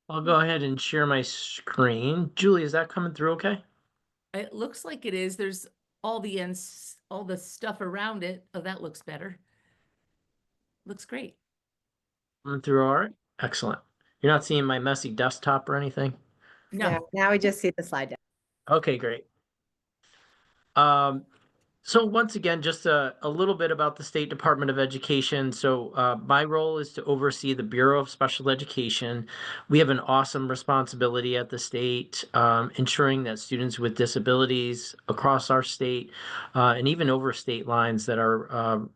I'll go ahead and share my screen. Julie, is that coming through okay? It looks like it is. There's all the stuff around it. Oh, that looks better. Looks great. Coming through all right? Excellent. You're not seeing my messy desktop or anything? No. No, now we just see the slide deck. Okay, great. Um, so once again, just a little bit about the State Department of Education. So my role is to oversee the Bureau of Special Education. We have an awesome responsibility at the state, ensuring that students with disabilities across our state and even over state lines that are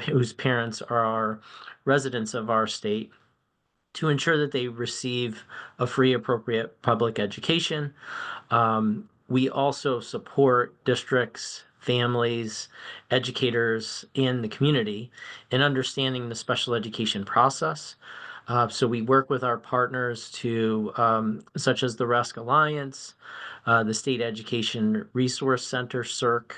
whose parents are residents of our state to ensure that they receive a free, appropriate public education. We also support districts, families, educators, and the community in understanding the special education process. So we work with our partners such as the RESC Alliance, the State Education Resource Center, CERC,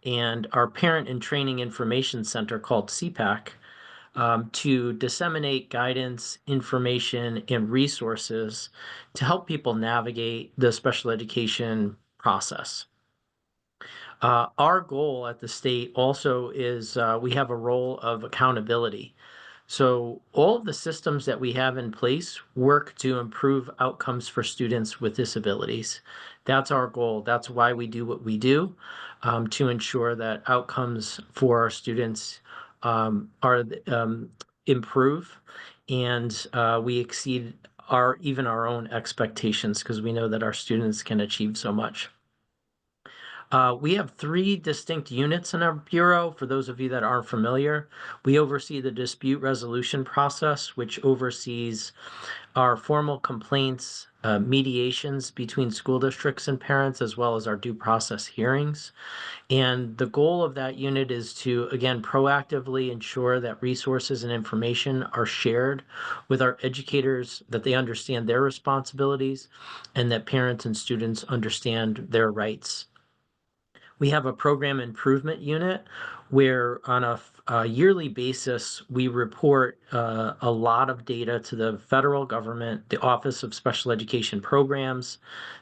and our Parent and Training Information Center called CPAC, to disseminate guidance, information, and resources to help people navigate the special education process. Our goal at the state also is we have a role of accountability. So, all of the systems that we have in place work to improve outcomes for students with disabilities. That's our goal. That's why we do what we do, to ensure that outcomes for our students are improve, and we exceed our own expectations because we know that our students can achieve so much. We have three distinct units in our bureau. For those of you that aren't familiar, we oversee the dispute resolution process, which oversees our formal complaints, mediations between school districts and parents, as well as our due process hearings. And the goal of that unit is to, again, proactively ensure that resources and information are shared with our educators, that they understand their responsibilities, and that parents and students understand their rights. We have a program improvement unit where on a yearly basis, we report a lot of data to the federal government, the Office of Special Education Programs.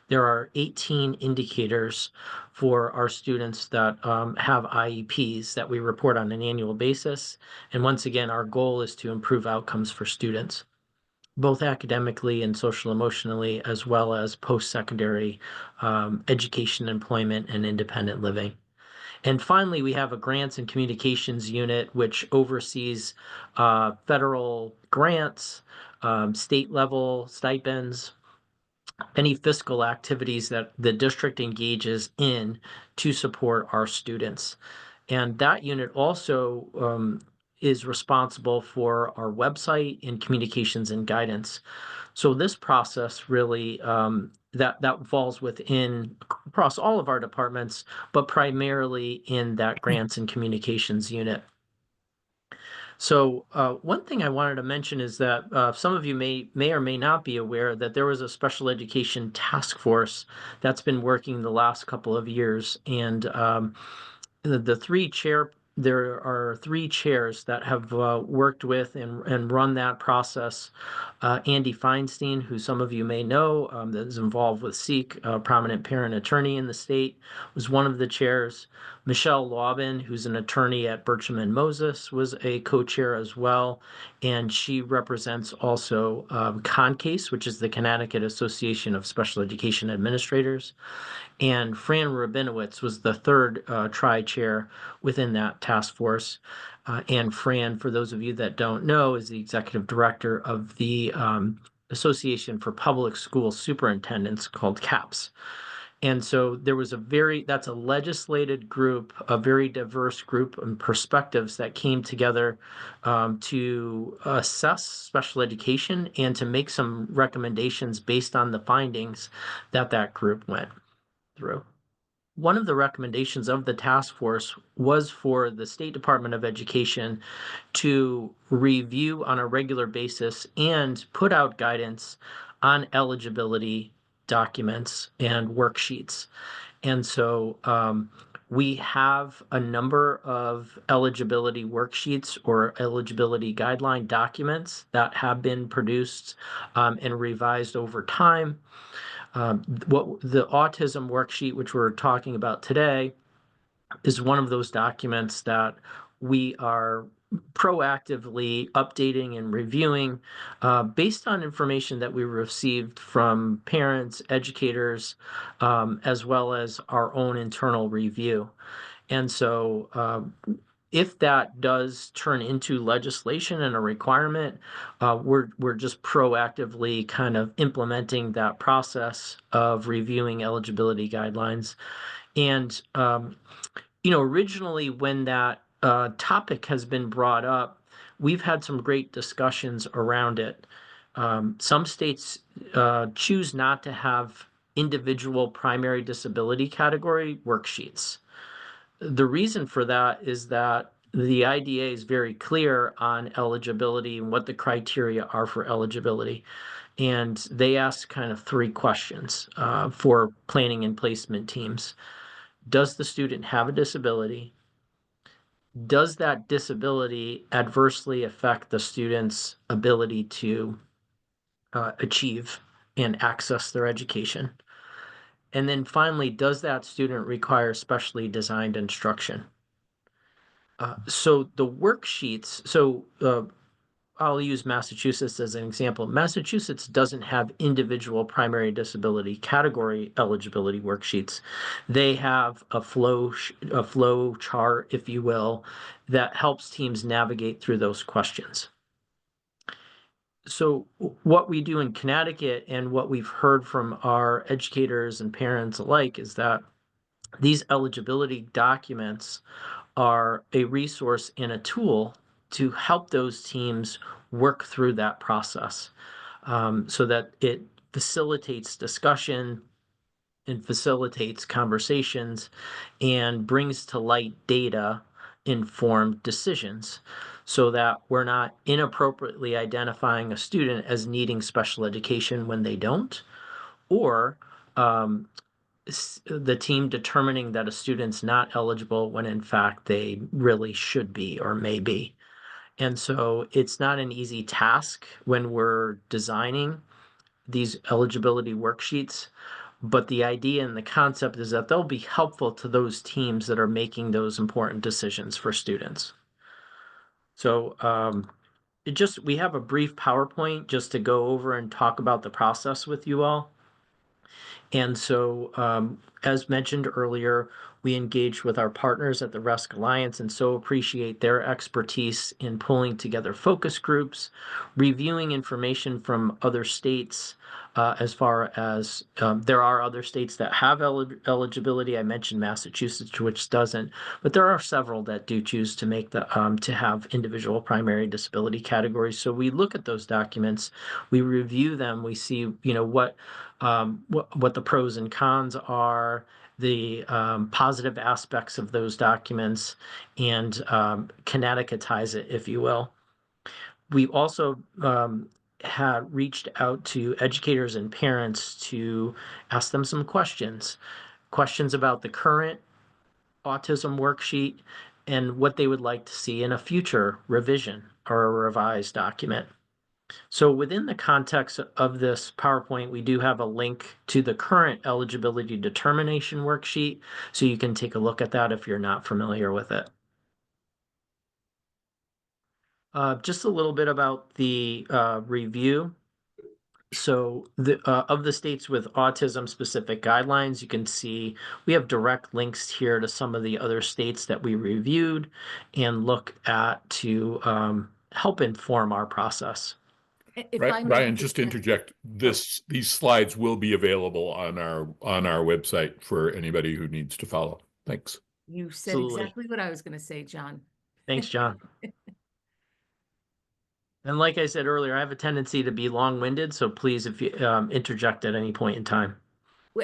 There are 18 indicators for our students that have IEPs that we report on an annual basis. And once again, our goal is to improve outcomes for students, both academically and social emotionally, as well as post-secondary education, employment, and independent living. And finally, we have a grants and communications unit, which oversees federal grants, state level stipends, any fiscal activities that the district engages in to support our students. And that unit also is responsible for our website and communications and guidance. So this process really that falls within across all of our departments, but primarily in that grants and communications unit. So one thing I wanted to mention is that some of you may or may not be aware that there was a special education task force that's been working the last couple of years, and the three chair there are three chairs that have worked with and run that process. Andy Feinstein, who some of you may know, that is involved with SEEK, a prominent parent attorney in the state, was one of the chairs. Michelle Laubin, who's an attorney at Bircham and Moses, was a co-chair as well, and she represents also CONCASE, which is the Connecticut Association of Special Education Administrators. And Fran Rabinowitz was the third tri-chair within that task force. And Fran, for those of you that don't know, is the executive director of the Association for Public School Superintendents called CAPS. And so there was that's a legislated group, a very diverse group and perspectives that came together to assess special education and to make some recommendations based on the findings that group went through. One of the recommendations of the task force was for the State Department of Education to review on a regular basis and put out guidance on eligibility documents and worksheets. And so We have a number of eligibility worksheets or eligibility guideline documents that have been produced and revised over time. What the autism worksheet, which we're talking about today, is one of those documents that we are proactively updating and reviewing based on information that we received from parents, educators, as well as our own internal review. And so if that does turn into legislation and a requirement, we're just proactively kind of implementing that process of reviewing eligibility guidelines. And originally when that topic has been brought up, we've had some great discussions around it. Some states choose not to have individual primary disability category worksheets. The reason for that is that the IDA is very clear on eligibility and what the criteria are for eligibility. And they ask kind of three questions for planning and placement teams. Does the student have a disability? Does that disability adversely affect the student's ability to achieve and access their education? And then finally, does that student require specially designed instruction? So the worksheets, I'll use Massachusetts as an example. Massachusetts doesn't have individual primary disability category eligibility worksheets. They have a flow chart, if you will, that helps teams navigate through those questions. So what we do in Connecticut and what we've heard from our educators and parents alike is that these eligibility documents are a resource and a tool to help those teams work through that process so that it facilitates discussion and facilitates conversations and brings to light data informed decisions so that we're not inappropriately identifying a student as needing special education when they don't, or the team determining that a student's not eligible when in fact they really should be or may be. And so it's not an easy task when we're designing these eligibility worksheets, but the idea and the concept is that they'll be helpful to those teams that are making those important decisions for students. So we have a brief PowerPoint just to go over and talk about the process with you all. And so, as mentioned earlier, we engaged with our partners at the RESC Alliance and so appreciate their expertise in pulling together focus groups, reviewing information from other states, as far as there are other states that have eligibility. I mentioned Massachusetts, which doesn't, but there are several that do choose to make to have individual primary disability categories. So we look at those documents, we review them, we see, what the pros and cons are, the positive aspects of those documents, and Connecticutize it, if you will. We also had reached out to educators and parents to ask them some questions about the current autism worksheet and what they would like to see in a future revision or a revised document. So within the context of this PowerPoint, we do have a link to the current eligibility determination worksheet, so you can take a look at that if you're not familiar with it. Just a little bit about the review. So of the states with autism-specific guidelines, you can see we have direct links here to some of the other states that we reviewed and look at to help inform our process. If Right, I may Brian, just to interject, these slides will be available on our website for anybody who needs to follow. Thanks. You said Absolutely. exactly what I was going to say, John. Thanks, John. And like I said earlier, I have a tendency to be long-winded, so please, if you interject at any point in time.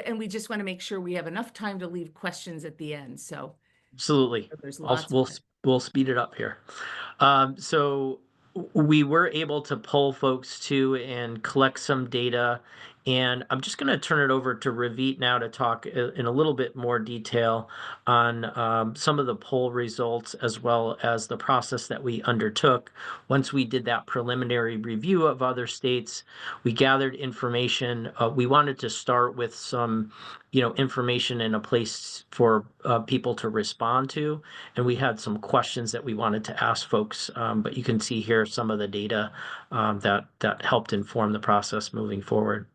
And we just want to make sure we have enough time to leave questions at the end. So Absolutely. there's lots. We'll speed it up here. So we were able to pull folks to and collect some data And I'm just going to turn it over to Ravit now to talk in a little bit more detail on some of the poll results, as well as the process that we undertook. Once we did that preliminary review of other states, we gathered information. We wanted to start with some, information in a place for people to respond to. And we had some questions that we wanted to ask folks, but you can see here some of the data that helped inform the process moving forward.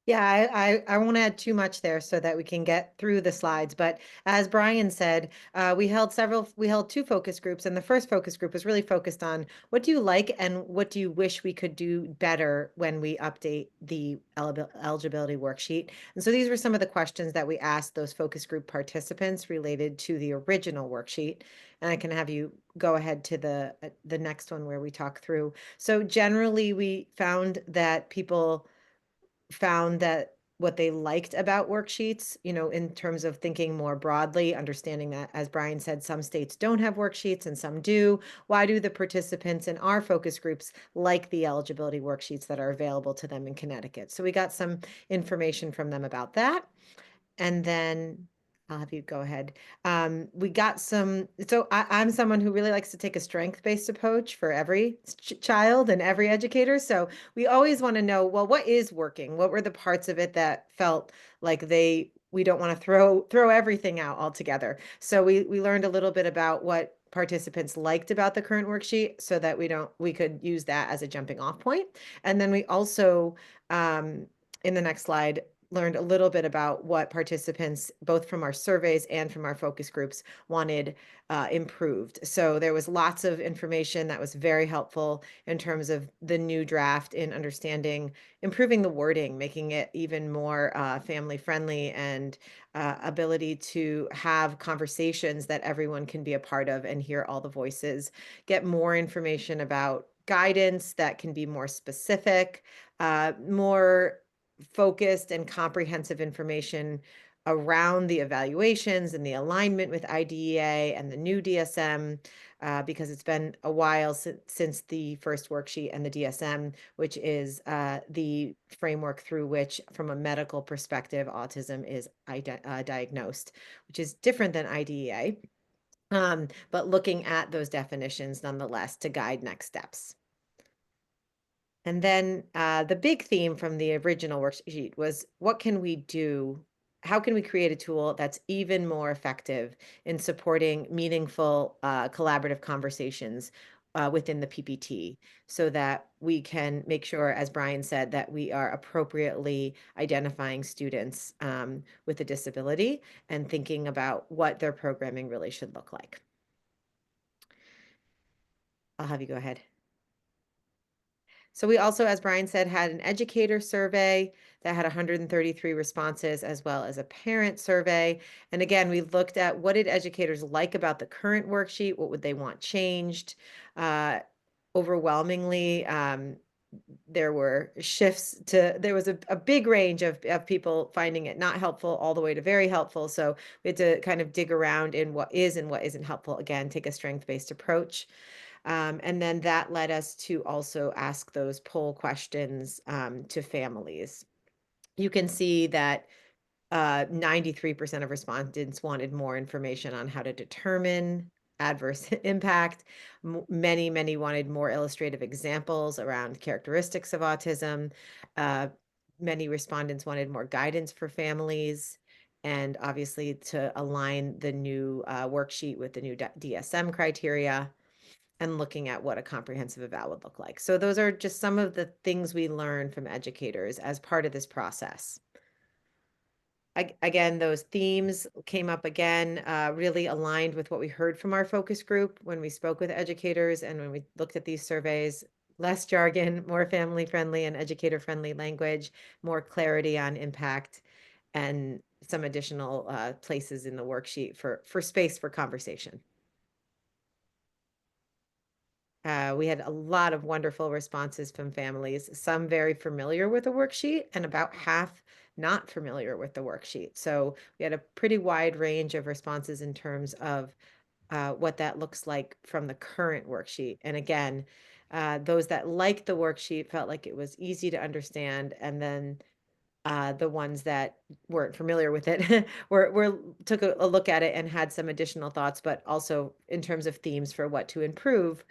Yeah, I won't add too much there so that we can get through the slides. But as Bryan said, we held two focus groups, and the first focus group was really focused on what do you like and what do you wish we could do better when we update the eligibility worksheet. And so these were some of the questions that we asked those focus group participants related to the original worksheet. And I can have you go ahead to the next one where we talk through. So generally, we found that people found that what they liked about worksheets, in terms of thinking more broadly, understanding that, as Bryan said, some states don't have worksheets and some do. Why do the participants in our focus groups like the eligibility worksheets that are available to them in Connecticut? So we got some information from them about that. And then I'll have you go ahead. We got some, so I'm someone who really likes to take a strength-based approach for every child and every educator. So we always want to know, well, what is working? What were the parts of it that felt like we don't want to throw everything out altogether. So we learned a little bit about what participants liked about the current worksheet so that we could use that as a jumping off point. And then we also, in the next slide, learned a little bit about what participants, both from our surveys and from our focus groups, wanted improved. So there was lots of information that was very helpful in terms of the new draft in understanding, improving the wording, making it even more family friendly, and ability to have conversations that everyone can be a part of and hear all the voices, get more information about guidance that can be more specific, more focused and comprehensive information around the evaluations and the alignment with IDEA and the new DSM, because it's been a while since the first worksheet and the DSM, which is the framework through which, from a medical perspective, autism is diagnosed, which is different than IDEA, but looking at those definitions nonetheless to guide next steps. And then the big theme from the original worksheet was, what can we do? How can we create a tool that's even more effective in supporting meaningful collaborative conversations within the PPT, so that we can make sure, as Bryan said, that we are appropriately identifying students with a disability and thinking about what their programming really should look like. I'll have you go ahead. So we also, as Bryan said, had an educator survey that had 133 responses, as well as a parent survey. And again, we looked at what did educators like about the current worksheet? What would they want changed? Overwhelmingly, there were there was a big range of people finding it not helpful all the way to very helpful. So we had to kind of dig around in what is and what isn't helpful. Again, take a strength-based approach. And then that led us to also ask those poll questions to families. You can see that 93% of respondents wanted more information on how to determine adverse impact. Many wanted more illustrative examples around characteristics of autism. Many respondents wanted more guidance for families, and obviously to align the new worksheet with the new DSM criteria, and looking at what a comprehensive eval would look like. So those are just some of the things we learned from educators as part of this process. Again, those themes came up again, really aligned with what we heard from our focus group when we spoke with educators and when we looked at these surveys. Less jargon, more family-friendly and educator-friendly language, more clarity on impact, and some additional places in the worksheet for space for conversation. We had a lot of wonderful responses from families, some very familiar with the worksheet and about half not familiar with the worksheet. So we had a pretty wide range of responses in terms of what that looks like from the current worksheet. And again, those that liked the worksheet felt like it was easy to understand, and then the ones that weren't familiar with it were took a look at it and had some additional thoughts, but also in terms of themes for what to improve.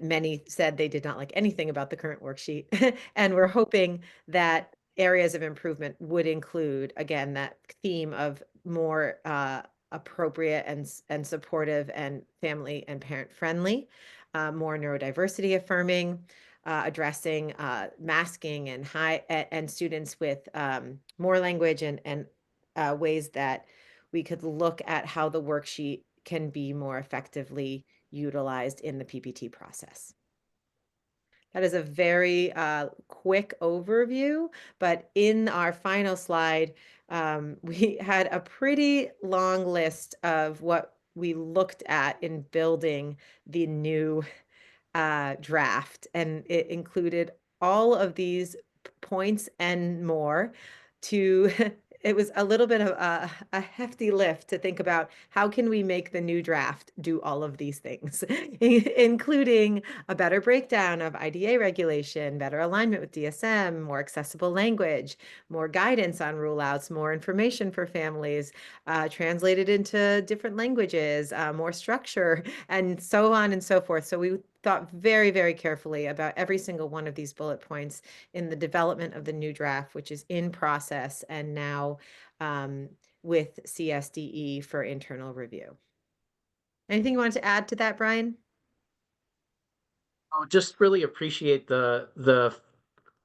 Many said they did not like anything about the current worksheet, and we're hoping that areas of improvement would include, again, that theme of more appropriate and supportive and family and parent friendly, more neurodiversity affirming, addressing masking and students with more language and ways that we could look at how the worksheet can be more effectively utilized in the PPT process. That is a very quick overview, but in our final slide, we had a pretty long list of what we looked at in building the new draft, and it included all of these points and more. It was a little bit of a hefty lift to think about how can we make the new draft do all of these things, including a better breakdown of IDA regulation, better alignment with DSM, more accessible language, more guidance on rule outs, more information for families, translated into different languages, more structure, and so on and so forth. So we thought very, very carefully about every single one of these bullet points in the development of the new draft, which is in process and now with CSDE for internal review. Anything you wanted to add to that, Bryan? I just really appreciate the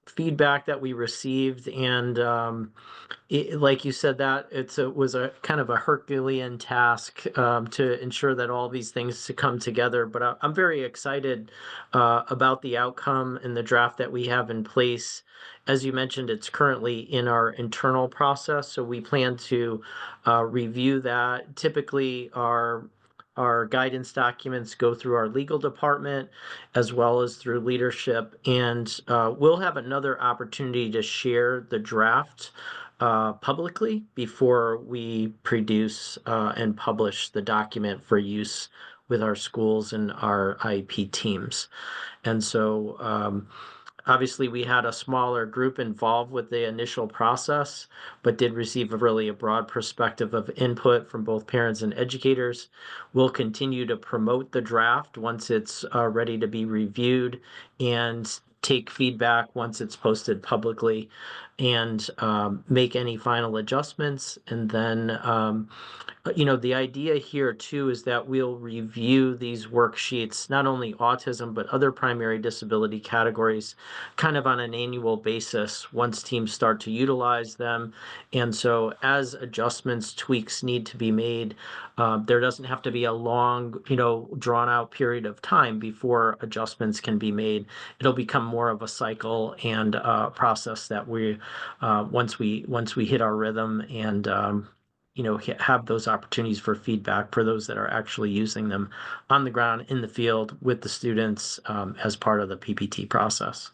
feedback that we received, and like you said, that it was a kind of a Herculean task to ensure that all these things to come together. But I'm very excited about the outcome and the draft that we have in place. As you mentioned, it's currently in our internal process, so we plan to review that. Typically, our guidance documents go through our legal department as well as through leadership, and we'll have another opportunity to share the draft publicly before we produce and publish the document for use with our schools and our IEP teams. And so obviously, we had a smaller group involved with the initial process, but did receive a broad perspective of input from both parents and educators. We'll continue to promote the draft once it's ready to be reviewed, and take feedback once it's posted publicly, and make any final adjustments. And then the idea here too is that we'll review these worksheets, not only autism, but other primary disability categories, kind of on an annual basis once teams start to utilize them. And so as adjustments, tweaks need to be made, there doesn't have to be a long, drawn out period of time before adjustments can be made. It'll become more of a cycle and process that we, once we hit our rhythm and have those opportunities for feedback for those that are actually using them on the ground in the field with the students as part of the PPT process.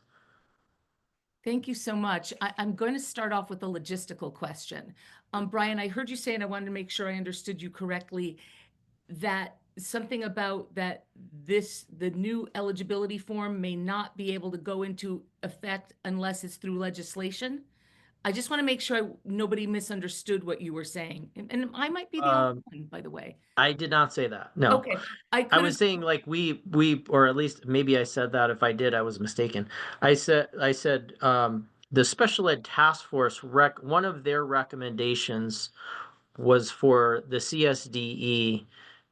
Thank you so much. I'm going to start off with a logistical question. Bryan, I heard you say, and I wanted to make sure I understood you correctly, that something about that the new eligibility form may not be able to go into effect unless it's through legislation. I just want to make sure nobody misunderstood what you were saying. And I might be the only one, by the way. I did not say that. No. Okay. I was saying like we, or at least maybe I said that. If I did, I was mistaken. I said the special ed task force one of their recommendations was for the CSDE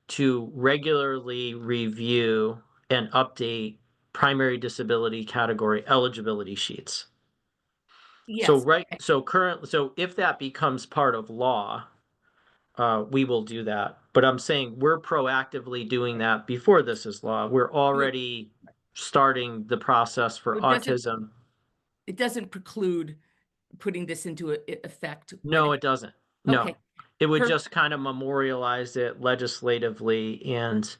to regularly review and update primary disability category eligibility sheets. Yes. So if that becomes part of law, we will do that. But I'm saying we're proactively doing that before this is law. We're already starting the process for autism. It doesn't preclude putting this into effect. No, it doesn't. No. Okay. It would Per- just kind of memorialize it legislatively. And,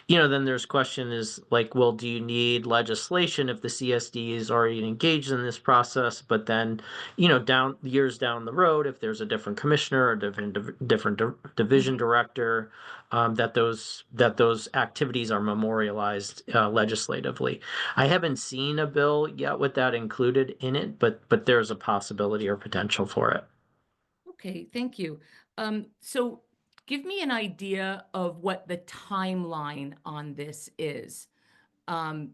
you know, then there's question is like, well, do you need legislation if the CSD is already engaged in this process? But then, you know, years down the road, if there's a different commissioner or different division director, that those activities are memorialized legislatively. I haven't seen a bill yet with that included in it, but there's a possibility or potential for it. Okay, thank you. So give me an idea of what the timeline on this is. I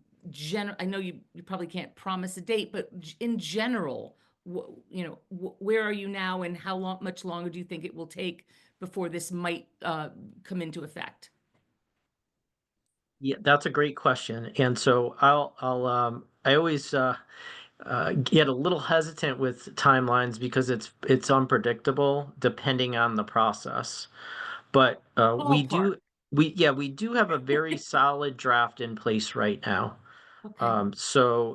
know you probably can't promise a date, but in general, where are you now, and how much longer do you think it will take before this might come into effect? Yeah, that's a great question. And so I always get a little hesitant with timelines because it's unpredictable depending on the process. But Ballpark. we do have a very solid draft in place right now. Okay.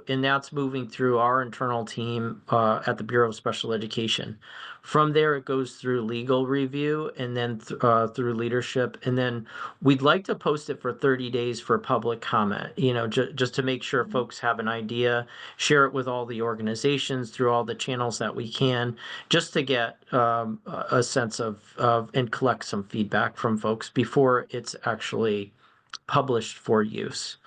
And that's moving through our internal team at the Bureau of Special Education. From there, it goes through legal review and then through leadership. And then we'd like to post it for 30 days for public comment, you know, just to make sure folks have an idea, share it with all the organizations through all the channels that we can, just to get a sense of and collect some feedback from folks before it's actually published for use.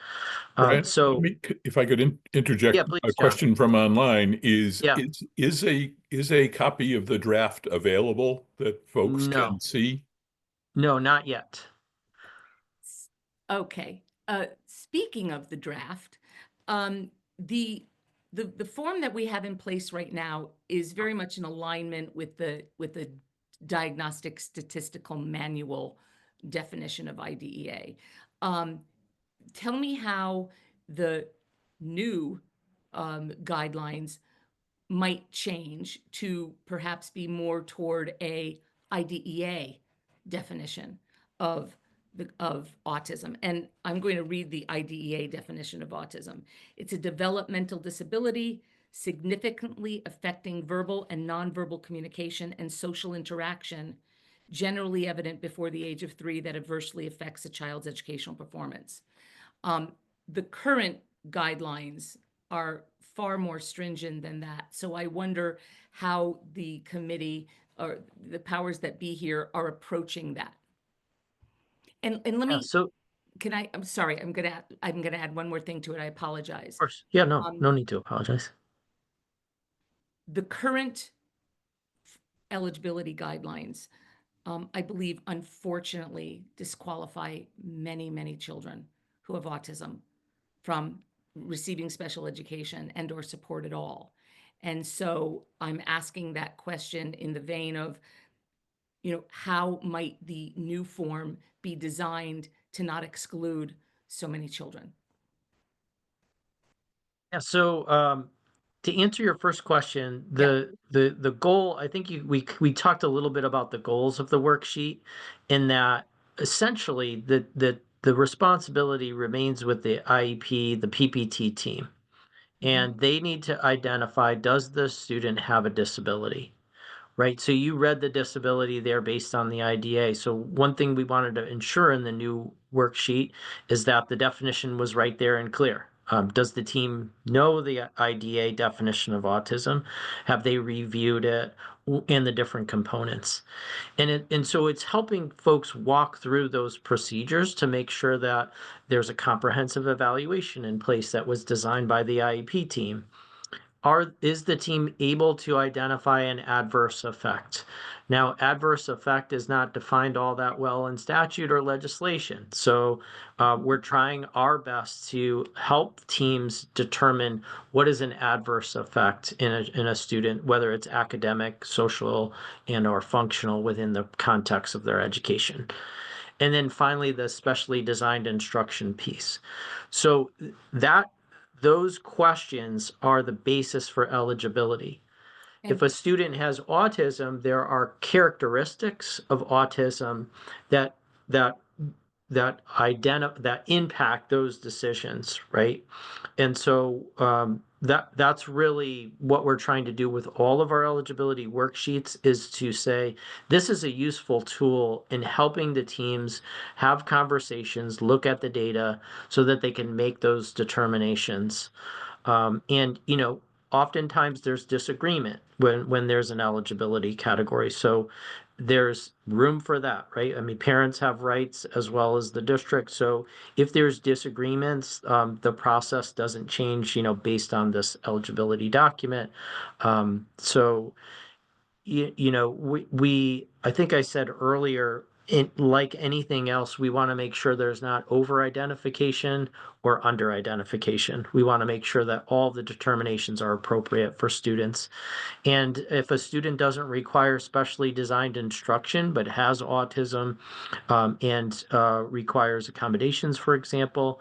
Bryan, So if I could interject yeah, please, a John. question from online, Yeah. is a copy of the draft available that folks No, can see? no, not yet. Okay. Speaking of the draft, the form that we have in place right now is very much in alignment with the Diagnostic Statistical Manual definition of IDEA. Tell me how the new guidelines might change to perhaps be more toward a IDEA definition of autism. And I'm going to read the IDEA definition of autism. It's a developmental disability significantly affecting verbal and nonverbal communication and social interaction, generally evident before the age of 3, that adversely affects a child's educational performance. The current guidelines are far more stringent than that. So I wonder how the committee or the powers that be here are approaching that. And let Yeah, me, so I'm sorry, I'm gonna add one more thing to it. I apologize. of course, yeah, no need to apologize. The current eligibility guidelines, I believe, unfortunately, disqualify many, many children who have autism from receiving special education and or support at all. And so I'm asking that question in the vein of, how might the new form be designed to not exclude so many children? Yeah, so to answer your first question, Yeah. the goal, I think we talked a little bit about the goals of the worksheet, in that essentially the responsibility remains with the IEP, the PPT team, and they need to identify, does the student have a disability? Right. So you read the disability there based on the IDA. So one thing we wanted to ensure in the new worksheet is that the definition was right there and clear. Does the team know the IDA definition of autism? Have they reviewed it and the different components? And so it's helping folks walk through those procedures to make sure that there's a comprehensive evaluation in place that was designed by the IEP team. Is the team able to identify an adverse effect? Now, adverse effect is not defined all that well in statute or legislation. So we're trying our best to help teams determine what is an adverse effect in a student, whether it's academic, social, and or functional within the context of their education. And then finally, the specially designed instruction piece. So those questions are the basis for eligibility. If And a student has autism, there are characteristics of autism that that that impact those decisions, right? And so that's really what we're trying to do with all of our eligibility worksheets, is to say this is a useful tool in helping the teams have conversations, look at the data so that they can make those determinations. And oftentimes there's disagreement when there's an eligibility category. So there's room for that, right? I mean, parents have rights as well as the district. So if there's disagreements, the process doesn't change, based on this eligibility document. So we I think I said earlier, like anything else, we want to make sure there's not over identification or under identification. We want to make sure that all the determinations are appropriate for students. And if a student doesn't require specially designed instruction but has autism, and requires accommodations, for example,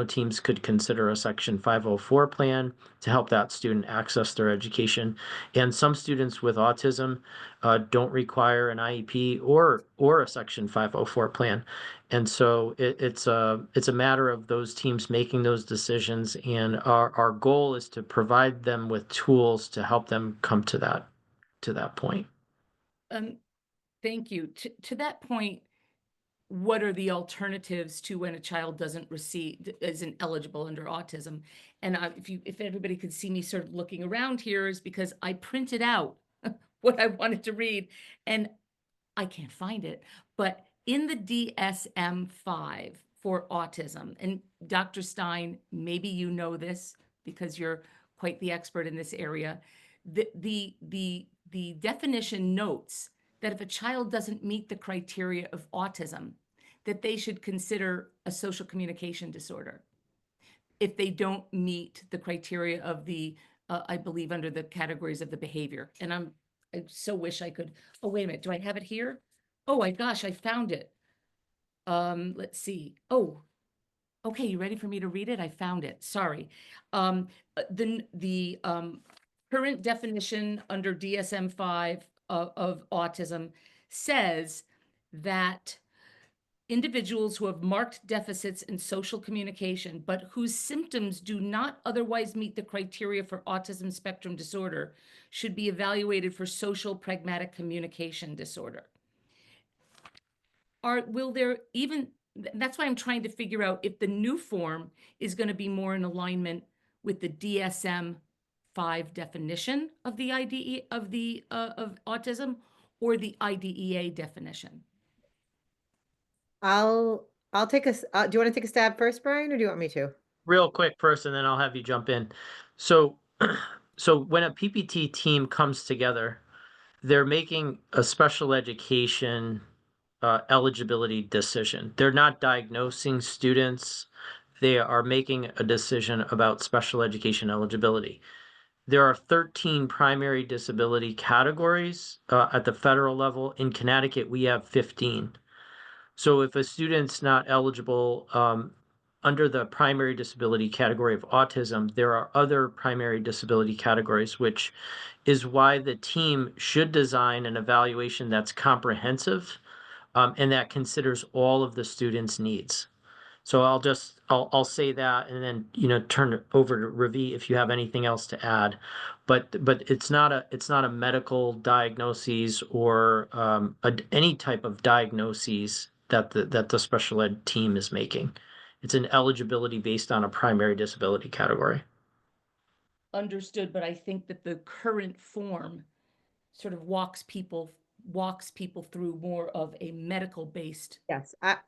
teams could consider a Section 504 plan to help that student access their education. And some students with autism don't require an IEP or a Section 504 plan. And so it's a matter of those teams making those decisions. And our goal is to provide them with tools to help them come to that point. Thank you. To that point, what are the alternatives to when a child isn't eligible under autism? And if everybody could see me sort of looking around here, is because I printed out what I wanted to read and I can't find it. But in the DSM-5 for autism, and Dr. Stein, maybe you know this because you're quite the expert in this area, the definition notes that if a child doesn't meet the criteria of autism, that they should consider a social communication disorder if they don't meet the criteria of I believe, under the categories of the behavior. And I so wish I could. Oh, wait a minute. Do I have it here? Oh my gosh, I found it. Let's see. Oh, okay. You ready for me to read it? I found it. Sorry. The current definition under DSM-5 of autism says that individuals who have marked deficits in social communication, but whose symptoms do not otherwise meet the criteria for autism spectrum disorder, should be evaluated for social pragmatic communication disorder. That's why I'm trying to figure out if the new form is going to be more in alignment with the DSM-5 definition of the IDE of autism, or the IDEA definition. I'll take do you want to take a stab first, Bryan, or do you want me to? Real quick first, and then I'll have you jump in. So when a PPT team comes together, they're making a special education eligibility decision. They're not diagnosing students. They are making a decision about special education eligibility. There are 13 primary disability categories at the federal level. In Connecticut, we have 15. So if a student's not eligible under the primary disability category of autism, there are other primary disability categories, which is why the team should design an evaluation that's comprehensive and that considers all of the students' needs. So I'll say that, and then turn it over to Ravit if you have anything else to add. But it's not a medical diagnosis or any type of diagnoses that the special ed team is making. It's an eligibility based on a primary disability category. Understood, but I think that the current form sort of walks people through more of a medical based. Yes, I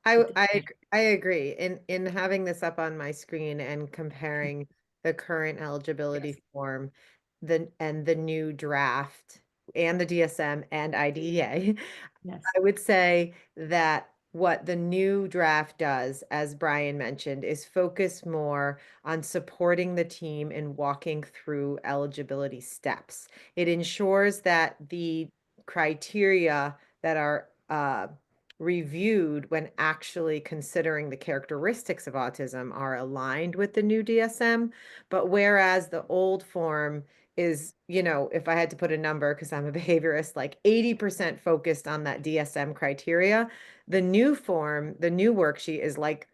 agree. In having this up on my screen and comparing the current eligibility form, and the new draft and the DSM and IDEA, Yes. I would say that what the new draft does, as Bryan mentioned, is focus more on supporting the team in walking through eligibility steps. It ensures that the criteria that are reviewed when actually considering the characteristics of autism are aligned with the new DSM. But whereas the old form is, if I had to put a number, because I'm a behaviorist, like 80% focused on that DSM criteria, the new form, the new worksheet is like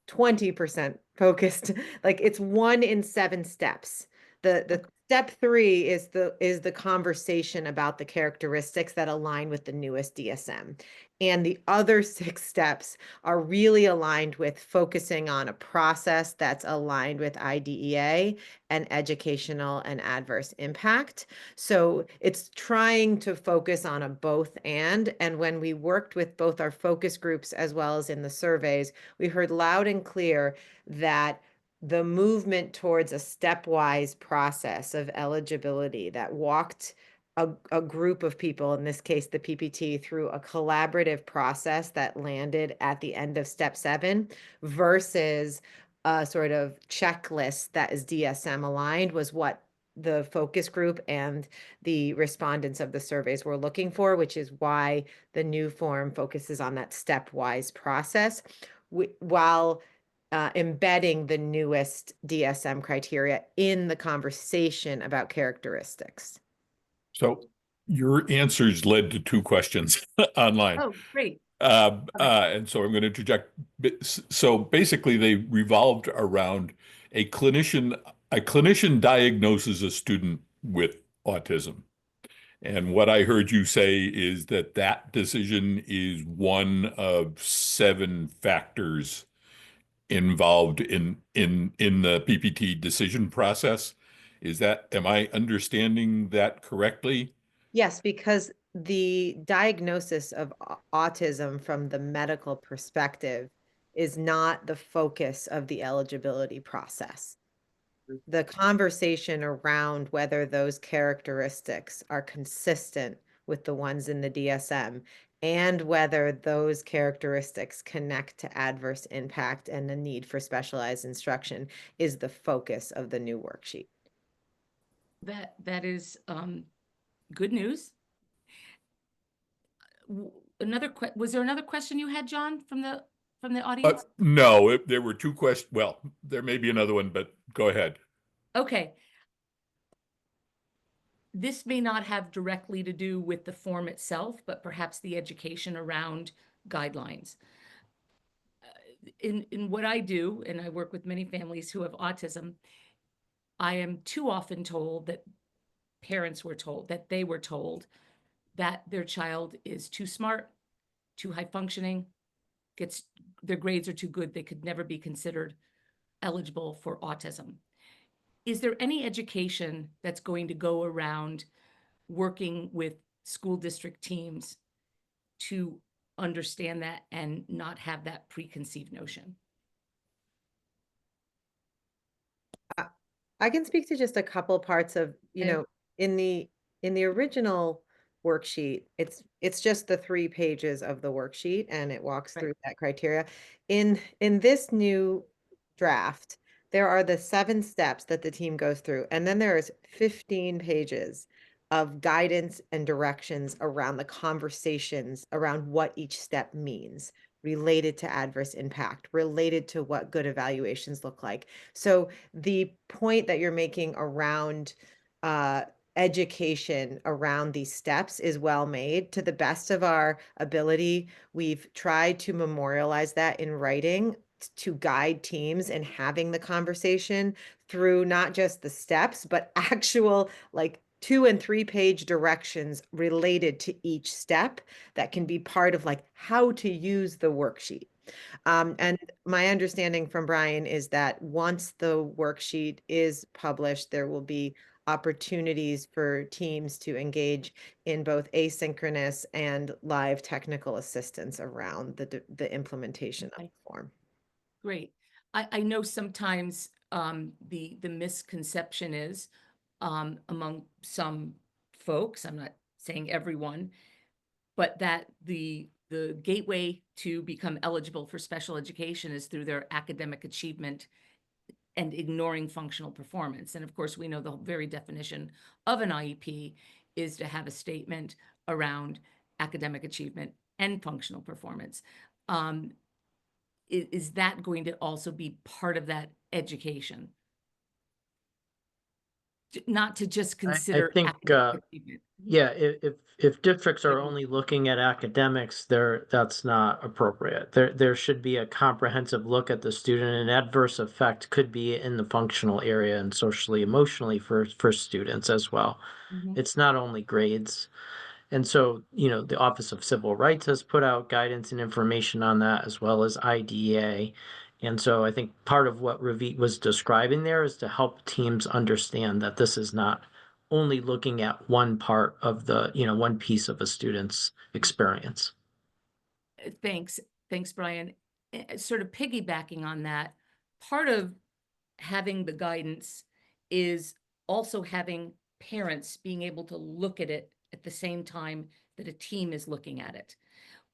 20% focused. Like it's 1 in 7 steps The step 3 is the conversation about the characteristics that align with the newest DSM. And the other 6 steps are really aligned with focusing on a process that's aligned with IDEA and educational and adverse impact. So it's trying to focus on a both and when we worked with both our focus groups as well as in the surveys, we heard loud and clear that the movement towards a stepwise process of eligibility that walked a group of people, in this case, the PPT, through a collaborative process that landed at the end of step 7 versus a sort of checklist that is DSM aligned was what the focus group and the respondents of the surveys were looking for, which is why the new form focuses on that stepwise process while embedding the newest DSM criteria in the conversation about characteristics. So your answers led to 2 questions online. Oh, great. And so I'm going to interject. So basically, they revolved around a clinician diagnoses a student with autism. And what I heard you say is that that decision is one of 7 factors involved in the PPT decision process. Am I understanding that correctly? Yes, because the diagnosis of autism from the medical perspective is not the focus of the eligibility process. The conversation around whether those characteristics are consistent with the ones in the DSM and whether those characteristics connect to adverse impact and the need for specialized instruction is the focus of the new worksheet. That is good news. Was there another question you had, John, from the audience? No, there were 2 questions. Well, there may be another one, but go ahead. Okay. This may not have directly to do with the form itself, but perhaps the education around guidelines. In what I do, and I work with many families who have autism, I am too often told that parents were told that they were told that their child is too smart, too high functioning, their grades are too good, they could never be considered eligible for autism. Is there any education that's going to go around working with school district teams to understand that and not have that preconceived notion? I can speak to just a couple parts of, you know, in the original worksheet, it's just the 3 pages of the worksheet and it walks through that criteria. In this new draft, there are the 7 steps that the team goes through, and then there's 15 pages of guidance and directions around the conversations around what each step means, related to adverse impact, related to what good evaluations look like. So the point that you're making around education around these steps is well made. To the best of our ability, we've tried to memorialize that in writing to guide teams in having the conversation through not just the steps, but actual like 2- and 3-page directions related to each step that can be part of like how to use the worksheet. And my understanding from Bryan is that once the worksheet is published, there will be opportunities for teams to engage in both asynchronous and live technical assistance around the implementation of the form. Great. I know sometimes the misconception is among some folks, I'm not saying everyone, but that the gateway to become eligible for special education is through their academic achievement and ignoring functional performance. And of course, we know the very definition of an IEP is to have a statement around academic achievement and functional performance. Is that going to also be part of that education? Not to just consider I think academic achievement. Yeah, if districts are only looking at academics, that's not appropriate. There should be a comprehensive look at the student, and adverse effect could be in the functional area and socially, emotionally for students as well. Mhm. It's not only grades. And so, the Office of Civil Rights has put out guidance and information on that, as well as IDEA. And so I think part of what Ravit was describing there is to help teams understand that this is not only looking at one part of one piece of a student's experience. Thanks. Thanks, Brian. Sort of piggybacking on that, part of having the guidance is also having parents being able to look at it at the same time that a team is looking at it.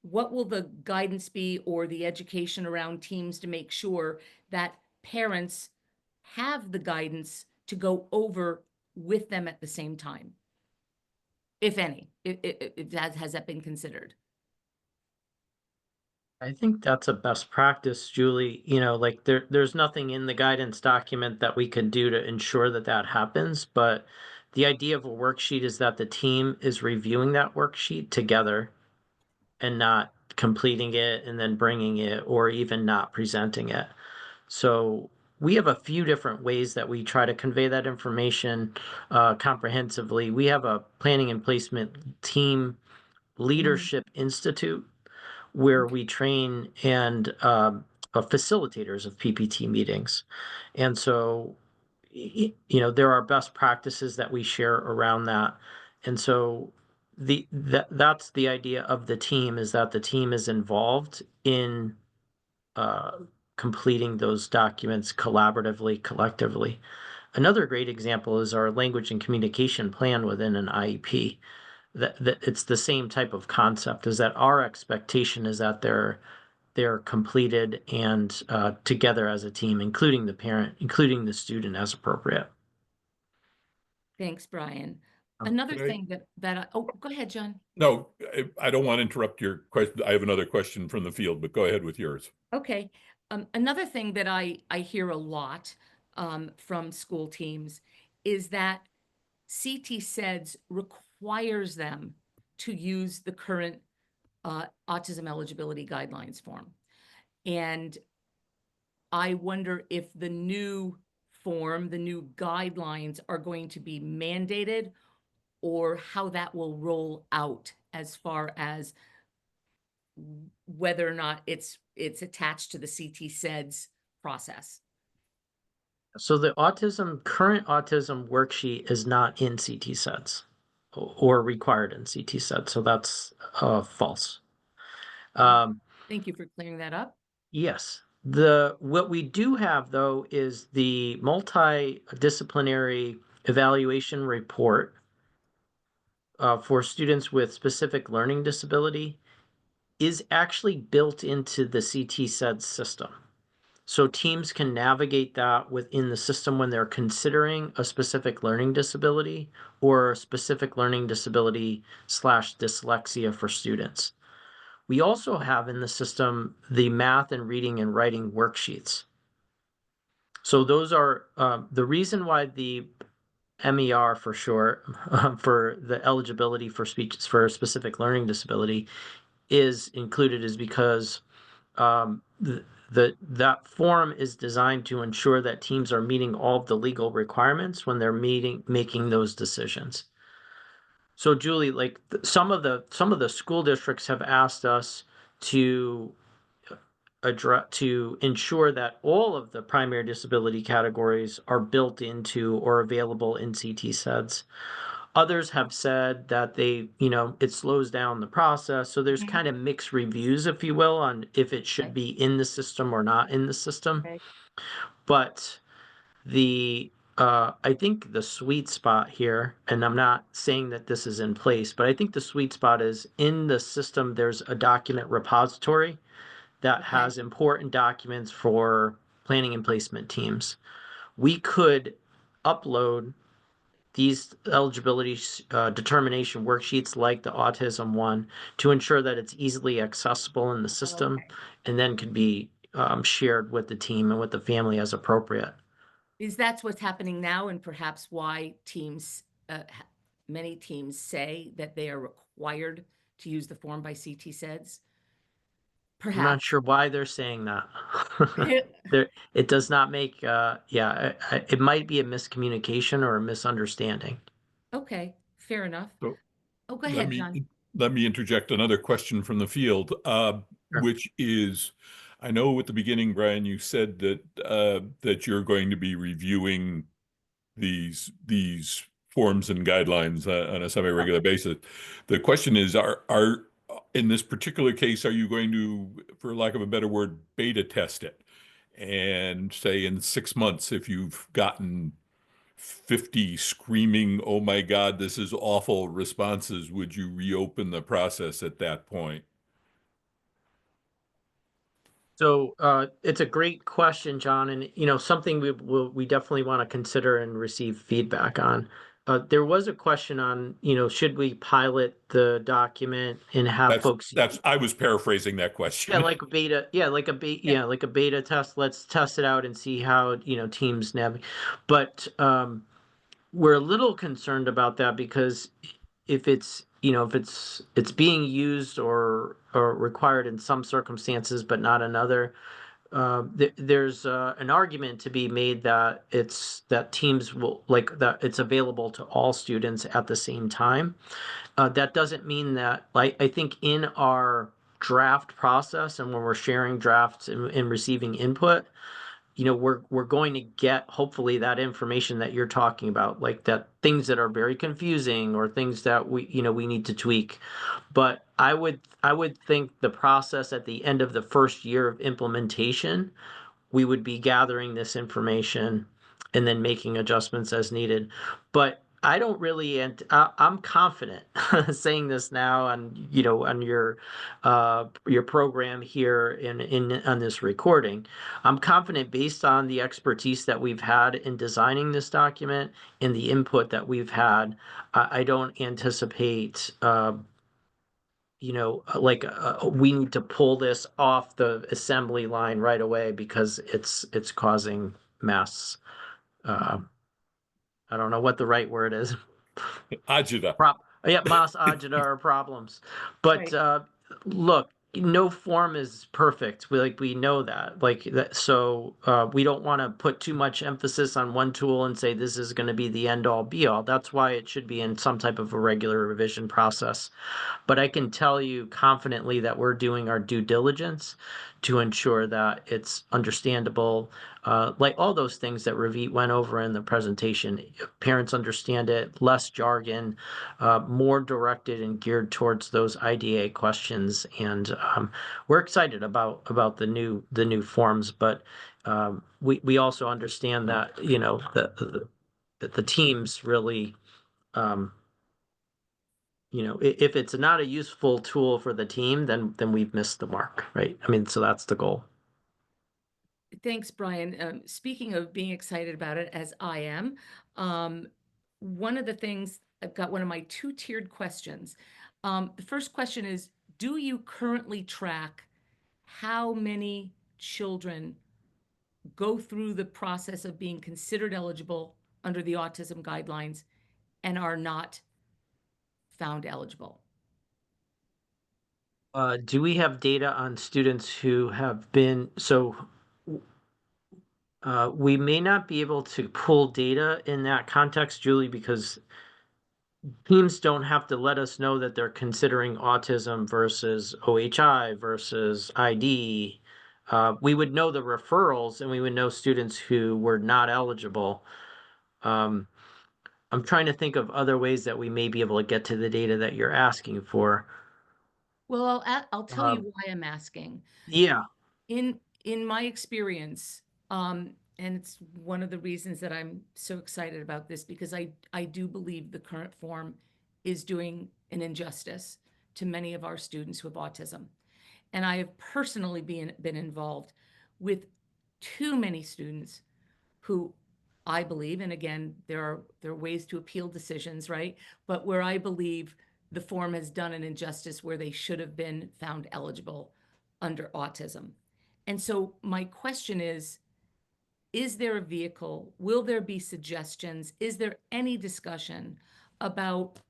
What will the guidance be, or the education around teams, to make sure that parents have the guidance to go over with them at the same time? If any, if that has that been considered? I think that's a best practice, Julie. Like there's nothing in the guidance document that we can do to ensure that that happens, but the idea of a worksheet is that the team is reviewing that worksheet together and not completing it and then bringing it or even not presenting it. So we have a few different ways that we try to convey that information comprehensively. We have a planning and placement team leadership institute where we train and facilitators of PPT meetings. And so, there are best practices that we share around that. And so that's the idea of the team, is that the team is involved in uh, completing those documents collaboratively, collectively. Another great example is our language and communication plan within an IEP. That it's the same type of concept, is that our expectation is that they're completed and together as a team, including the parent, including the student as appropriate. Thanks, Brian. Oh, Another Can I- thing oh, go ahead, John. No, I don't want to interrupt your question. I have another question from the field, but go ahead with yours. Okay. Another thing that I hear a lot from school teams is that CT SEDS requires them to use the current Autism Eligibility Guidelines form. And I wonder if the new form, the new guidelines, are going to be mandated, or how that will roll out as far as whether or not it's attached to the CT SEDS process. So the current autism worksheet is not in CT sets or required in CT sets. So that's false. Thank you for clearing that up. Yes. What we do have, though, is the multidisciplinary evaluation report for students with specific learning disability is actually built into the CT SEDS system. So teams can navigate that within the system when they're considering a specific learning disability or a specific learning disability / dyslexia for students. We also have in the system the math and reading and writing worksheets. So those are the reason why the MER for short, for the eligibility for speech for a specific learning disability is included, is because that form is designed to ensure that teams are meeting all of the legal requirements when they're making those decisions. So Julie, like some of the school districts have asked us to ensure that all of the primary disability categories are built into or available in CT SEDS. Others have said that it slows down the process. So there's kind of mixed reviews, if you will, on if it should be in the system or not in the system. Okay. But I think the sweet spot here, and I'm not saying that this is in place, but I think the sweet spot is in the system. There's a document repository that has important documents for planning and placement teams. We could upload these eligibility determination worksheets like the autism one to ensure that it's easily accessible in the system, and then could be shared with the team and with the family as appropriate. Is that what's happening now, and perhaps why teams many teams say that they are required to use the form by CT-SEDS. I'm not Perhaps. sure why they're saying that. It does not make, it might be a miscommunication or a misunderstanding. Okay, fair enough. So Oh, go let ahead, me John. let me interject another question from the field, Sure. which is, I know at the beginning, Bryan, you said that you're going to be reviewing these forms and guidelines on a semi-regular basis. The question is, are in this particular case, are you going to, for lack of a better word, beta test it? And say in 6 months, if you've gotten 50 screaming, "Oh my God, this is awful" responses, would you reopen the process at that point? So it's a great question, John, and something we definitely want to consider and receive feedback on. There was a question on, should we pilot the document and have folks, That's I was paraphrasing that question. like a beta, like a beta test. Let's test it out and see how teams navigate. But we're a little concerned about that because if it's being used or required in some circumstances but not another, there's an argument to be made that teams will like that it's available to all students at the same time. That doesn't mean that, like, I think in our draft process and when we're sharing drafts and receiving input, we're going to get hopefully that information that you're talking about, like that things that are very confusing or things that we need to tweak. But I would think the process at the end of the first year of implementation, we would be gathering this information and then making adjustments as needed. But I don't really, and I'm confident saying this now on on your program here in on this recording. I'm confident based on the expertise that we've had in designing this document and the input that we've had. I don't anticipate we need to pull this off the assembly line right away because it's causing mess. Uh, I don't know what the right word is. Ajita. Mass agita are problems. But Right. look, no form is perfect. We know that. Like that, so we don't want to put too much emphasis on one tool and say this is going to be the end all be all. That's why it should be in some type of a regular revision process. But I can tell you confidently that we're doing our due diligence to ensure that it's understandable, like all those things that Ravit went over in the presentation. Parents understand it, less jargon, more directed and geared towards those IDA questions. And we're excited about the new forms, but we also understand that the teams really. If it's not a useful tool for the team, then we've missed the mark, right? I mean, so that's the goal. Thanks, Bryan. Speaking of being excited about it, as I am, one of the things, I've got one of my two-tiered questions. The first question is, do you currently track how many children go through the process of being considered eligible under the autism guidelines and are not found eligible? Do we have data on students who have been we may not be able to pull data in that context, Julie, because teams don't have to let us know that they're considering autism versus OHI versus ID. We would know the referrals and we would know students who were not eligible. I'm trying to think of other ways that we may be able to get to the data that you're asking for. Well, I'll tell you why I'm asking. Yeah. In my experience, and it's one of the reasons that I'm so excited about this, because I do believe the current form is doing an injustice to many of our students who have autism. And I have personally been involved with too many students who I believe, and again, there are ways to appeal decisions, right? But where I believe the form has done an injustice where they should have been found eligible under autism. And so my question is there a vehicle? Will there be suggestions? Is there any discussion about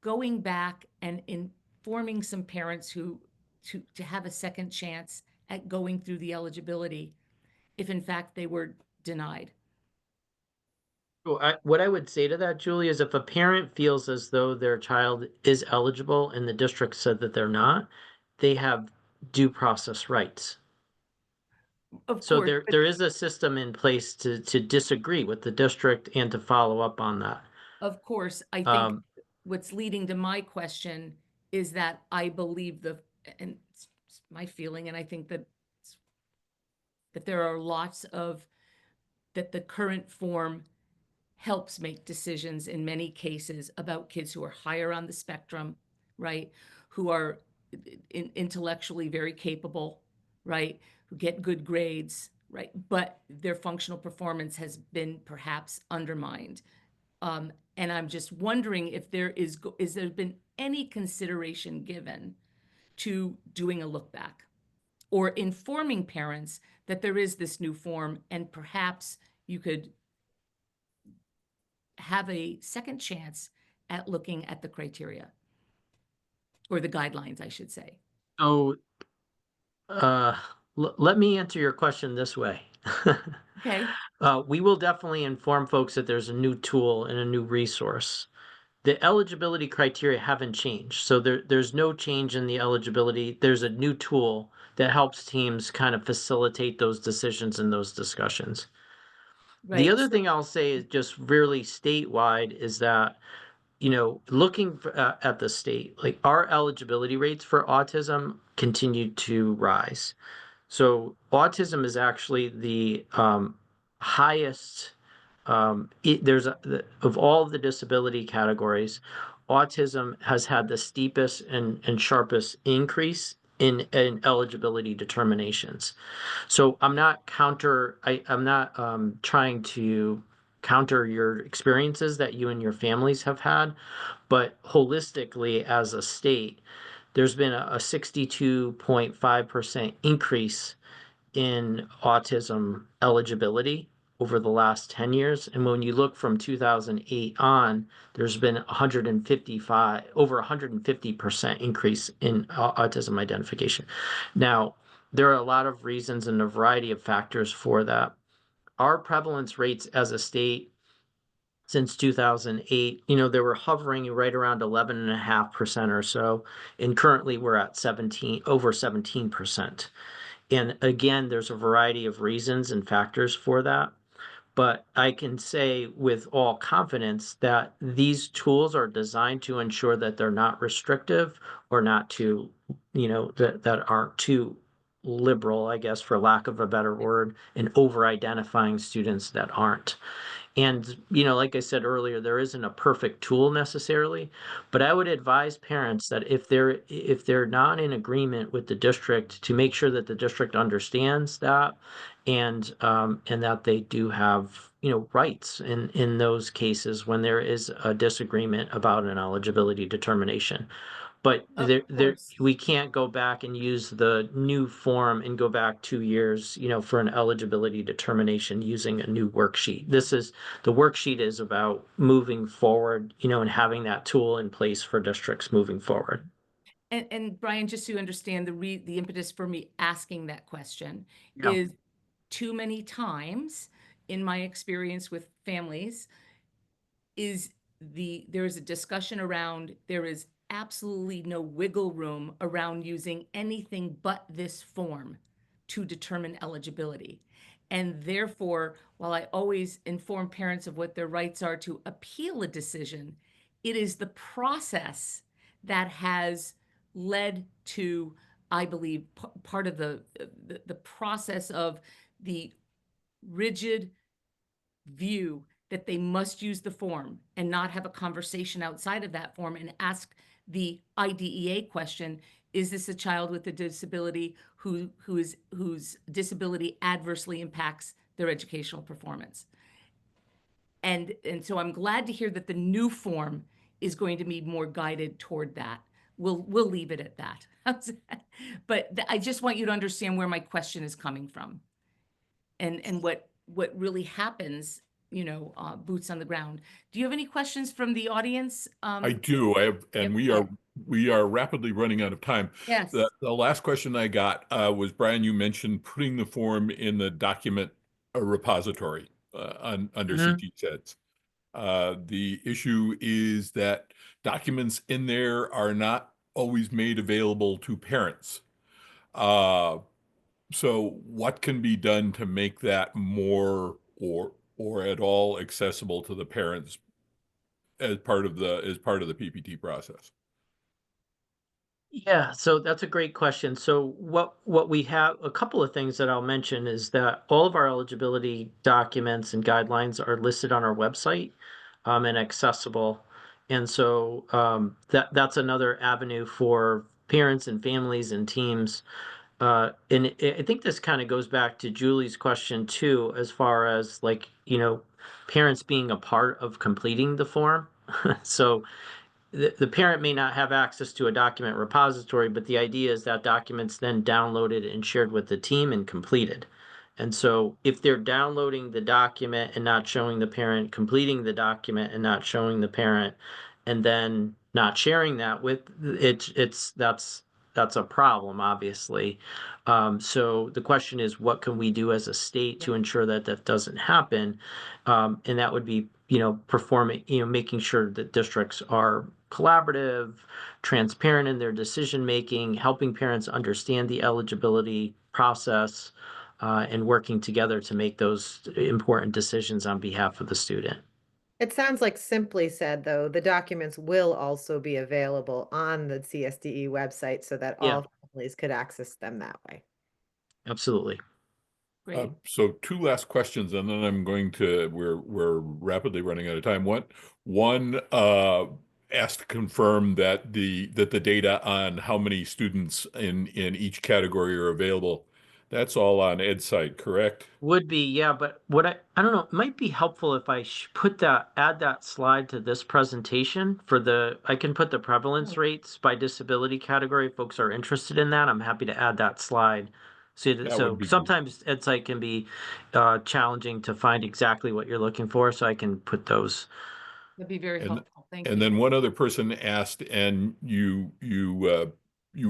going back and informing some parents who to have a second chance at going through the eligibility if in fact they were denied? Well, what I would say to that, Julie, is if a parent feels as though their child is eligible and the district said that they're not, they have due process rights. Of So course, there is a system in place to disagree with the district and to follow up on that. of course, I think Um, what's leading to my question is that I believe and it's my feeling, and I think that there are lots of, that the current form helps make decisions in many cases about kids who are higher on the spectrum, right? Who are intellectually very capable, right? Who get good grades, right? But their functional performance has been perhaps undermined. And I'm just wondering if there is there been any consideration given to doing a look back or informing parents that there is this new form and perhaps you could have a second chance at looking at the criteria or the guidelines, I should say. so let me answer your question this way. Okay. We will definitely inform folks that there's a new tool and a new resource. The eligibility criteria haven't changed, so there's no change in the eligibility. There's a new tool that helps teams kind of facilitate those decisions and those discussions. The Right. other thing I'll say is just really statewide is that, looking at the state, like our eligibility rates for autism continue to rise. So autism is actually the highest. Of all of the disability categories, autism has had the steepest and sharpest increase in eligibility determinations. So I'm not trying to counter your experiences that you and your families have had, but holistically as a state, there's been a 62.5% increase in autism eligibility over the last 10 years. And when you look from 2008 on, there's been over 150% increase in autism identification. Now, there are a lot of reasons and a variety of factors for that. Our prevalence rates as a state since 2008, they were hovering right around 11.5% or so. And currently we're at over 17%. And again, there's a variety of reasons and factors for that. But I can say with all confidence that these tools are designed to ensure that they're not restrictive or not too, that aren't too liberal, I guess, for lack of a better word, and over-identifying students that aren't. And, like I said earlier, there isn't a perfect tool necessarily, but I would advise parents that if they're not in agreement with the district, to make sure that the district understands that and that they do have, rights in those cases when there is a disagreement about an eligibility determination. But Of course. we can't go back and use the new form and go back 2 years, for an eligibility determination using a new worksheet. The worksheet is about moving forward, and having that tool in place for districts moving forward. And Bryan, just so you understand, the impetus for me asking that question Yeah. is too many times in my experience with families there is a discussion around, there is absolutely no wiggle room around using anything but this form to determine eligibility. And therefore, while I always inform parents of what their rights are to appeal a decision, it is the process that has led to, I believe, part of the process of the rigid view that they must use the form and not have a conversation outside of that form and ask the IDEA question: is this a child with a disability whose disability adversely impacts their educational performance? And so I'm glad to hear that the new form is going to be more guided toward that. We'll leave it at that. But I just want you to understand where my question is coming from, and what really happens boots on the ground. Do you have any questions from the audience? I do. I have, and we are rapidly running out of time. Yes. The last question I got was, Bryan, you mentioned putting the form in the document repository under CTSEDS. The issue is that documents in there are not always made available to parents. So what can be done to make that more or at all accessible to the parents as part of the PPT process? Yeah, so that's a great question. So what we have, a couple of things that I'll mention is that all of our eligibility documents and guidelines are listed on our website and accessible. And so that's another avenue for parents and families and teams. And I think this kind of goes back to Julie's question too, as far as like, parents being a part of completing the form. So the parent may not have access to a document repository, but the idea is that document's then downloaded and shared with the team and completed. And so if they're downloading the document and not showing the parent, completing the document and not showing the parent, and then not sharing that with that's a problem, obviously. So the question is, what can we do as a state to ensure that that doesn't happen? And that would be, performing, making sure that districts are collaborative, transparent in their decision making, helping parents understand the eligibility process, and working together to make those important decisions on behalf of the student. It sounds like, simply said, though, the documents will also be available on the CSDE website so that Yeah. all families could access them that way. Absolutely. Great. So two last questions, and then we're rapidly running out of time. One asked to confirm that the data on how many students in each category are available, that's all on Ed's site, correct? Would be, yeah, but what I don't know, it might be helpful if I add that slide to this presentation I can put the prevalence rates by disability category. If folks are interested in that, I'm happy to add that slide. That would be great. Sometimes Ed can be challenging to find exactly what you're looking for, so I can put those. That'd be very helpful. Thank you. And then one other person asked, and you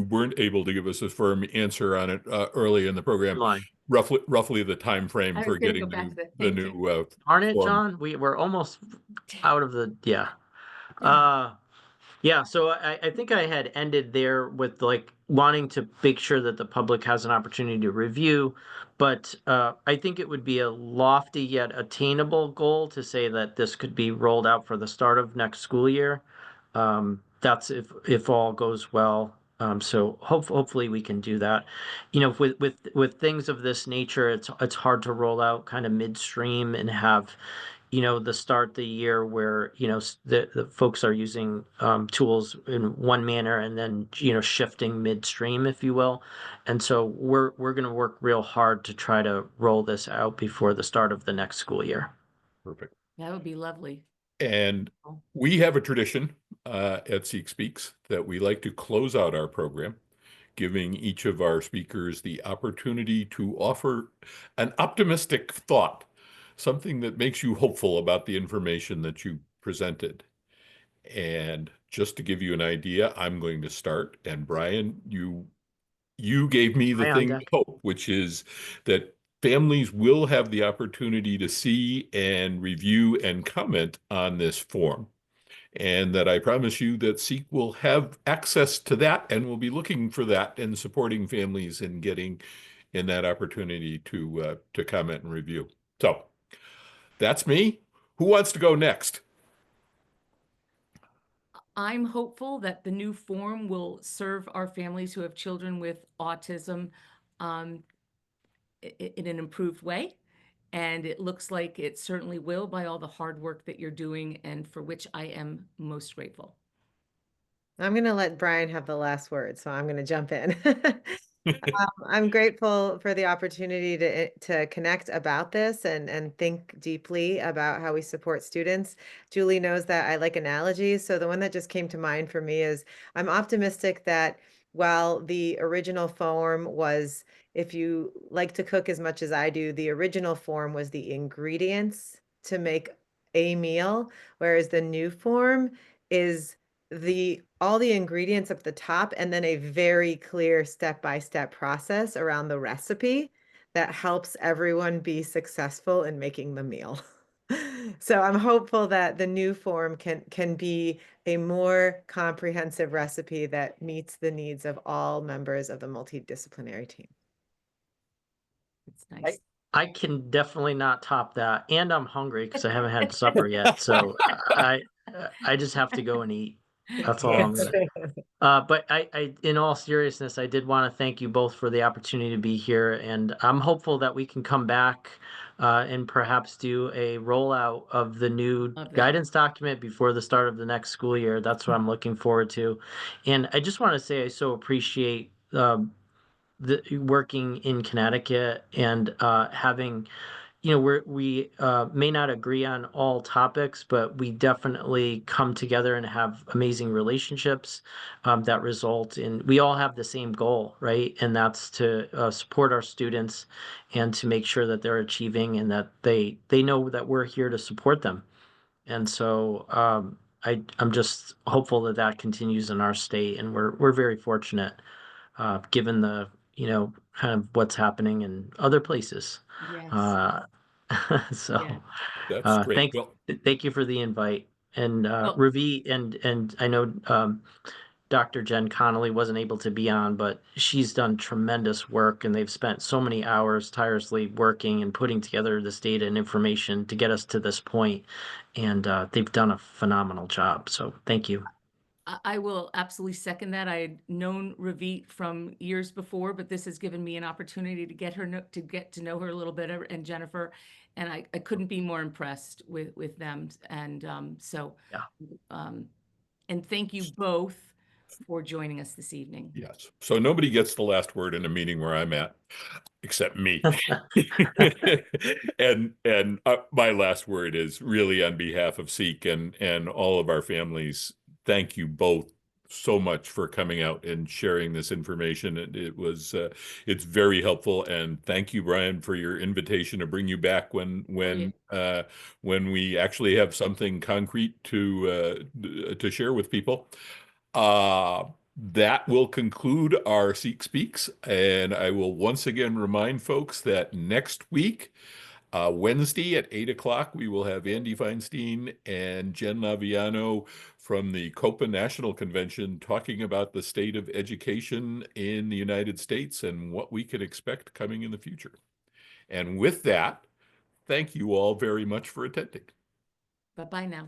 weren't able to give us a firm answer on it early in the program. Line. Roughly the time frame I for was gonna getting go back to that. the Thank new Darn it, form. John, we're almost out of the, yeah. Yeah, so I think I had ended there with like wanting to make sure that the public has an opportunity to review, but I think it would be a lofty yet attainable goal to say that this could be rolled out for the start of next school year. That's if all goes well. So hopefully we can do that. With things of this nature, it's hard to roll out kind of midstream and have the start the year where the folks are using tools in one manner and then shifting midstream, if you will. And so we're going to work real hard to try to roll this out before the start of the next school year. Perfect. That would be lovely. And we have a tradition at Seek Speaks that we like to close out our program, giving each of our speakers the opportunity to offer an optimistic thought, something that makes you hopeful about the information that you presented. And just to give you an idea, I'm going to start. And Bryan, you gave me the thing of hope, which is that families will have the opportunity to see and review and comment on this form. And that I promise you that SEEK will have access to that and will be looking for that and supporting families in getting in that opportunity to comment and review. So that's me. Who wants to go next? I'm hopeful that the new form will serve our families who have children with autism in an improved way. And it looks like it certainly will, by all the hard work that you're doing, and for which I am most grateful. I'm going to let Bryan have the last word, so I'm going to jump in. I'm grateful for the opportunity to connect about this and think deeply about how we support students. Julie knows that I like analogies, so the one that just came to mind for me is I'm optimistic that while the original form was, if you like to cook as much as I do, the original form was the ingredients to make a meal, whereas the new form is all the ingredients at the top and then a very clear step-by-step process around the recipe that helps everyone be successful in making the meal. So I'm hopeful that the new form can be a more comprehensive recipe that meets the needs of all members of the multidisciplinary team. It's nice. I can definitely not top that, and I'm hungry because I haven't had supper yet. So I just have to go and eat. That's all I'm gonna. But in all seriousness, I did want to thank you both for the opportunity to be here, and I'm hopeful that we can come back and perhaps do a rollout of the new Love that. guidance document before the start of the next school year. That's what I'm looking forward to. And I just want to say I so appreciate the working in Connecticut and having, we may not agree on all topics, but we definitely come together and have amazing relationships that result in, we all have the same goal, right? And that's to support our students and to make sure that they're achieving and that they know that we're here to support them. And so I'm just hopeful that that continues in our state, and we're very fortunate given the kind of what's happening in other places. Yes. So Yeah. That's great. thank you for the invite. And Well- Ravit and I know Dr. Jen Connolly wasn't able to be on, but she's done tremendous work, and they've spent so many hours tirelessly working and putting together this data and information to get us to this point. And they've done a phenomenal job. So thank you. I will absolutely second that. I had known Ravit from years before, but this has given me an opportunity to get to know her a little bit, and Jennifer, and I couldn't be more impressed with them. And and thank you both for joining us this evening. Yes. So nobody gets the last word in a meeting where I'm at, except me. And my last word is really on behalf of SEEK and all of our families. Thank you both so much for coming out and sharing this information. It's very helpful. And thank you, Bryan, for your invitation to bring you back when we actually have something concrete to share with people. That will conclude our Seek Speaks, and I will once again remind folks that next week, Wednesday at 8 o'clock, we will have Andy Feinstein and Jen Laviano from the COPA National Convention talking about the state of education in the United States and what we can expect coming in the future. And with that, thank you all very much for attending. Bye-bye now.